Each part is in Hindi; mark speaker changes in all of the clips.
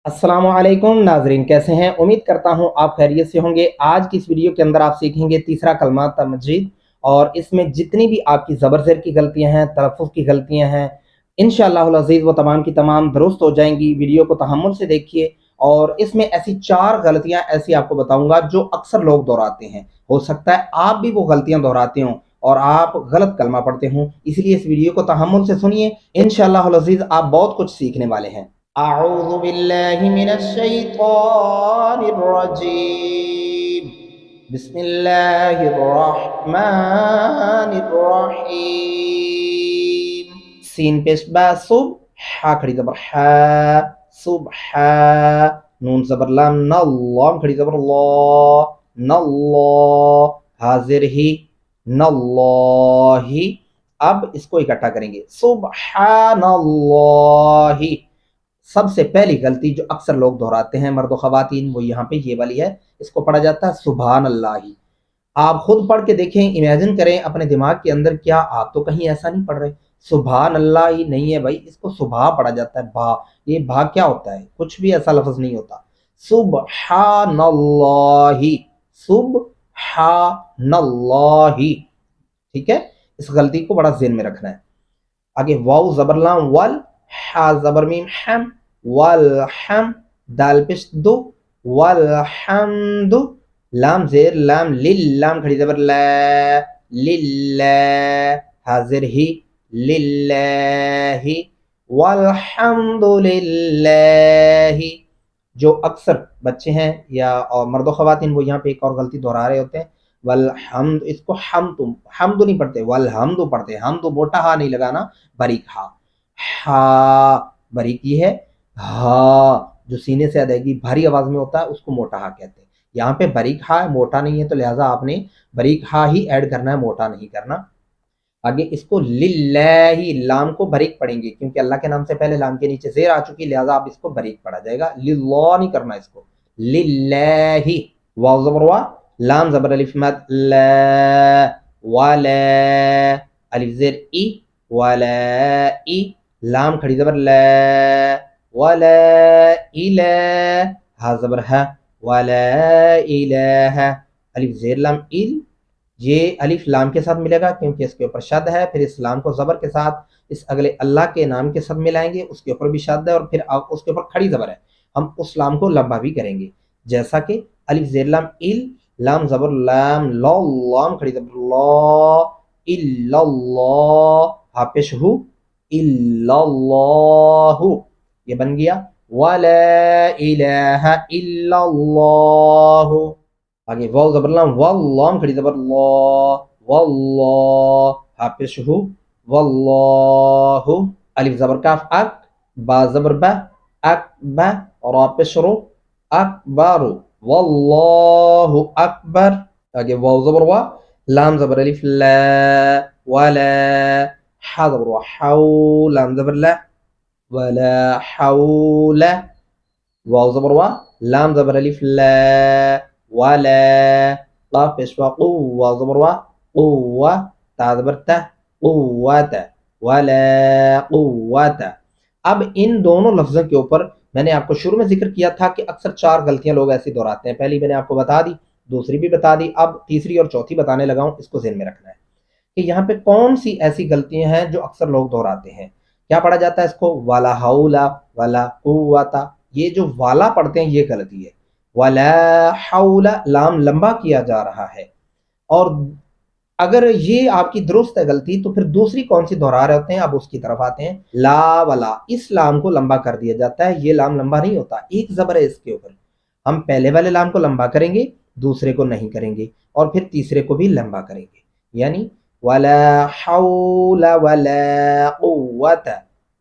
Speaker 1: अस्सलामुअलैकुम नाजरीन, कैसे हैं? उम्मीद करता हूं आप खैरियत से होंगे। आज की इस वीडियो के अंदर आप सीखेंगे तीसरा कलमा तमजीद, और इसमें जितनी भी आपकी ज़बर ज़ेर की गलतियां हैं, तलफ़्फ़ुज़ की गलतियां हैं, इंशाअल्लाहुल अज़ीज़ वो तमाम की तमाम दुरुस्त हो जाएंगी। वीडियो को तहम्मुल से देखिए। और इसमें ऐसी 4 गलतियां ऐसी आपको बताऊंगा जो अक्सर लोग दोहराते हैं। हो सकता है आप भी वो गलतियां दोहराते हों और आप गलत कलमा पढ़ते हों, इसलिए इस वीडियो को तहम्मुल से सुनिए। इंशाअल्लाहुल अज़ीज़ आप बहुत कुछ सीखने वाले हैं। अऊज़ु बिल्लाहि मिनश शैतानिर रजीम। बिस्मिल्लाहिर रहमानिर रहीम। सीन पेश बा सुब, हा खड़ी ज़बर हा, सुबह। नून ज़बर लाम न, लाम खड़ी ज़बर ला, नल्ला। हाजिर ही, नल्लाही। अब इसको इकट्ठा करेंगे, सुबहानल्लाहि। सबसे पहली गलती जो अक्सर लोग दोहराते हैं मर्द ख़वातीन, वो यहाँ पे ये वाली है। इसको पढ़ा जाता है सुभान अल्लाही। आप खुद पढ़ के देखें, इमेजिन करें अपने दिमाग के अंदर, क्या आप तो कहीं ऐसा नहीं पढ़ रहे? सुभान अल्लाह ही नहीं है भाई, इसको सुबह पढ़ा जाता है, भा। ये भा क्या होता है? कुछ भी ऐसा लफ्ज नहीं होता। सुबहानल्लाहि, सुबहानल्लाहि। ठीक है, इस गलती को बड़ा ज़हन में रखना है। आगे वाव ज़बर लाम वल, हा ज़बर मीम हम, वल हम। दाल पेश दो, वल हमदु। लाम ज़ेर लाम लिल, लाम खड़ी ज़बर ला, लिल्ला। हाजिर ही, लिल्लाहि, वल्हम्दुलिल्लाहि। जो अक्सर बच्चे हैं या और मर्द ख़वातीन, वो यहाँ पे एक और गलती दोहरा रहे होते हैं। वल हमद, इसको हमदु नहीं पढ़ते, वल हमदु पढ़ते। हमदु मोटा हा नहीं लगाना, बारीक हा। हा बारीक ये है। हा जो सीने से अदायगी भारी आवाज में होता है उसको मोटा हा कहते हैं। यहाँ पे बारीक हा है, मोटा नहीं है, तो लिहाजा आपने बारीक हा ही ऐड करना है, मोटा नहीं करना। आगे इसको लिल्लाही, लाम को बारीक पढ़ेंगे क्योंकि अल्लाह के नाम से पहले लाम के नीचे ज़ेर आ चुकी, लिहाजा आप इसको बारीक पढ़ा जाएगा। लिल्लाह नहीं करना इसको, लिल्लाही। वाव ज़बर वा, लाम ज़बर अलिफ मद ला, वाला। अलिफ ज़ेर ई, वाला ई। लाम खड़ी ज़बर ला, वाला इला। हा ज़बर हा, वाला इलाहा। अलिफ ज़ेर लाम इल, ये अलिफ लाम के साथ मिलेगा क्योंकि इसके ऊपर शद है। फिर इस लाम को ज़बर के साथ इस अगले अल्लाह के नाम के साथ मिलाएंगे, उसके ऊपर भी शद है, और फिर उसके ऊपर खड़ी ज़बर है। हम उस लाम को लंबा भी करेंगे, जैसा कि अलिफ ज़ेर लाम इल, लाम ज़बर लाम लौ, लाम खड़ी ज़बर लौ, इल्लल्लाह। हा पेश हु, इल्लल्लाहु। ये बन गया वला इलाहा इल्लल्लाहु। आगे वाव ज़बर लाम वल, लाम खड़ी ज़बर ला, वल्लाह। हा पेश हु, वल्लाहु। अलिफ ज़बर काफ अक, बा ज़बर बा, अकबा। और रा पेश रो, अकबरु, वल्लाहु अकबर। आगे वाव ज़बर वा, लाम ज़बर अलिफ ला, वला। हा ज़बर वा हाउ, लाम ज़बर ला, वला हौला। वाव ज़बर वा, लाम ज़बर अलिफ ला, वला। क़ाफ पेश वा क़ु, वाव ज़बर वा, क़ुव्वा। ता ज़बर ता, क़ुव्वत, वला क़ुव्वत। अब इन दोनों लफ्ज़ों के ऊपर मैंने आपको शुरू में जिक्र किया था कि अक्सर 4 गलतियां लोग ऐसी दोहराते हैं। पहली मैंने आपको बता दी, दूसरी भी बता दी, अब तीसरी और चौथी बताने लगा हूं। इसको ज़हन में रखना है कि यहाँ पे कौन सी ऐसी गलतियां हैं जो अक्सर लोग दोहराते हैं। क्या पढ़ा जाता है इसको? वाला हौला, वाला कुव्वता। ये जो वाला पढ़ते हैं ये गलती है। वाला हौला, लाम लंबा किया जा रहा है। और अगर ये आपकी दुरुस्त है गलती, तो फिर दूसरी कौन सी दोहरा रहे होते हैं, अब उसकी तरफ आते हैं। ला वाला, इस लाम को लंबा कर दिया जाता है। ये लाम लंबा नहीं होता, एक ज़बर है इसके ऊपर। हम पहले वाले लाम को लंबा करेंगे, दूसरे को नहीं करेंगे, और फिर तीसरे को भी लंबा करेंगे। यानी वला हौला वला कुव्वत।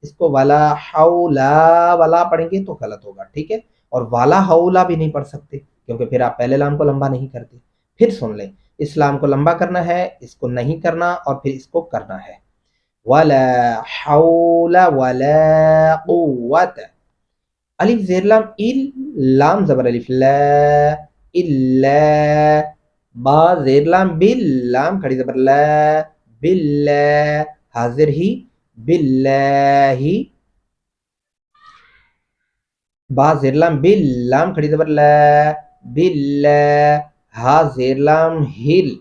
Speaker 1: इसको वला हौला वाला पढ़ेंगे तो गलत होगा, ठीक है। और वाला हौला भी नहीं पढ़ सकते क्योंकि फिर आप पहले लाम को लंबा नहीं करते। फिर सुन लें, इस लाम को लंबा करना है, इसको नहीं करना, और फिर इसको करना है। वला हौला वला कुव्वत। अलिफ ज़ेर लाम इल, लाम ज़बर अलिफ ला, इल्ला। बा ज़ेर लाम बिल, लाम खड़ी ज़बर ला, बिल्ला। हाजिर ही, बिल्लाही। बा ज़ेर लाम बिल, लाम खड़ी ज़बर ला, बिल्ला, हा ज़ेर लाम हिल,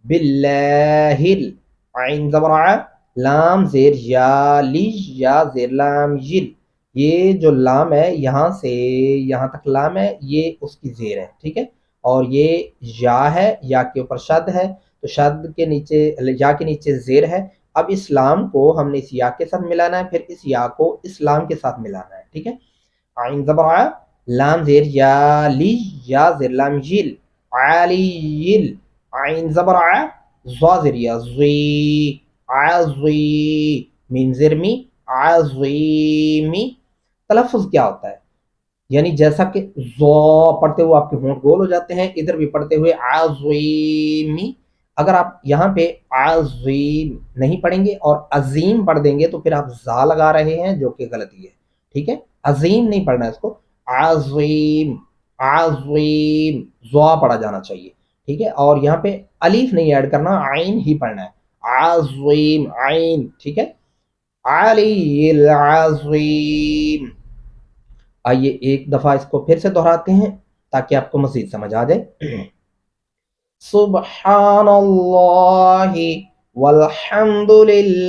Speaker 1: बिल्लाहिल, आइन ज़बर आ, लाम ज़ेर या, लिज, या ज़ेर लाम यिल। ये जो लाम है यहाँ से यहाँ तक लाम है, ये उसकी ज़ेर है, ठीक है। और ये या है, या के ऊपर शद है, तो शद के नीचे, या के नीचे ज़ेर है। अब इस लाम को हमने इस या के साथ मिलाना है, फिर इस या को इस लाम के साथ मिलाना है, ठीक है। आइन ज़बर आ, लाम ज़ेर या, ली, या ज़ेर लाम यिल, आलियिल, आइन ज़बर आ, ज़ा ज़ेर या, ज़ी, आज़ी, मीम ज़ेर मी, आज़ीमी। तलफ़्फ़ुज़ क्या होता है, यानी जैसा कि ज़ो पढ़ते हुए आपके होंठ गोल हो जाते हैं, इधर भी पढ़ते हुए आज़ीमी। अगर आप यहाँ पे आज़ीम नहीं पढ़ेंगे और अज़ीम पढ़ देंगे तो फिर आप ज़ा लगा रहे हैं, जो कि गलती है, ठीक है। अज़ीम नहीं पढ़ना है इसको, आज़ीम, आज़ीम, ज़ा पढ़ा जाना चाहिए, ठीक है। और यहाँ पे अलीफ नहीं ऐड करना, आइन ही पढ़ना है, आज़ीम, आइन, ठीक है। अलील अज़ीम। आइए एक दफ़ा इसको फिर से दोहराते हैं ताकि आपको मज़ीद समझ आ जाए। सुब्हानल्लाहि वल्हम्दुलिल्लाहि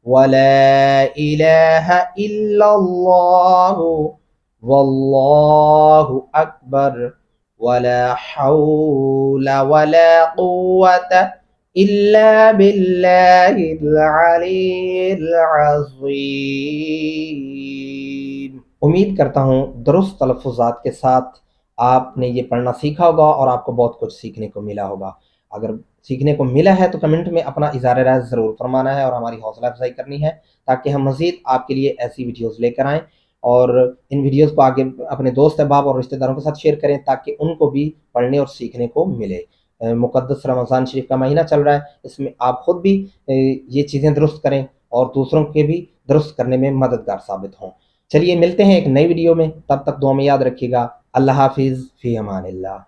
Speaker 1: वला इलाहा इल्लल्लाहु वल्लाहु अकबर वला हौला वला कुव्वता इल्ला बिल्लाहिल अलील अज़ीम। उम्मीद करता हूँ दुरुस्त तलफ़्फ़ुज़ात के साथ आपने ये पढ़ना सीखा होगा और आपको बहुत कुछ सीखने को मिला होगा। अगर सीखने को मिला है तो कमेंट में अपना इज़हार राय ज़रूर फरमाना है और हमारी हौसला अफ़ज़ाई करनी है ताकि हम मज़ीद आपके लिए ऐसी वीडियोज़ लेकर आएँ और इन वीडियोज़ को आगे अपने दोस्त अहबाब और रिश्तेदारों के साथ शेयर करें ताकि उनको भी पढ़ने और सीखने को मिले। मुक़द्दस रमज़ान शरीफ का महीना चल रहा है, इसमें आप ख़ुद भी ये चीज़ें दुरुस्त करें और दूसरों के भी दुरुस्त करने में मददगार साबित हों। चलिए मिलते हैं एक नई वीडियो में, तब तक दुआ में याद रखिएगा। अल्लाह हाफ़िज़, फ़ी अमानिल्लाह।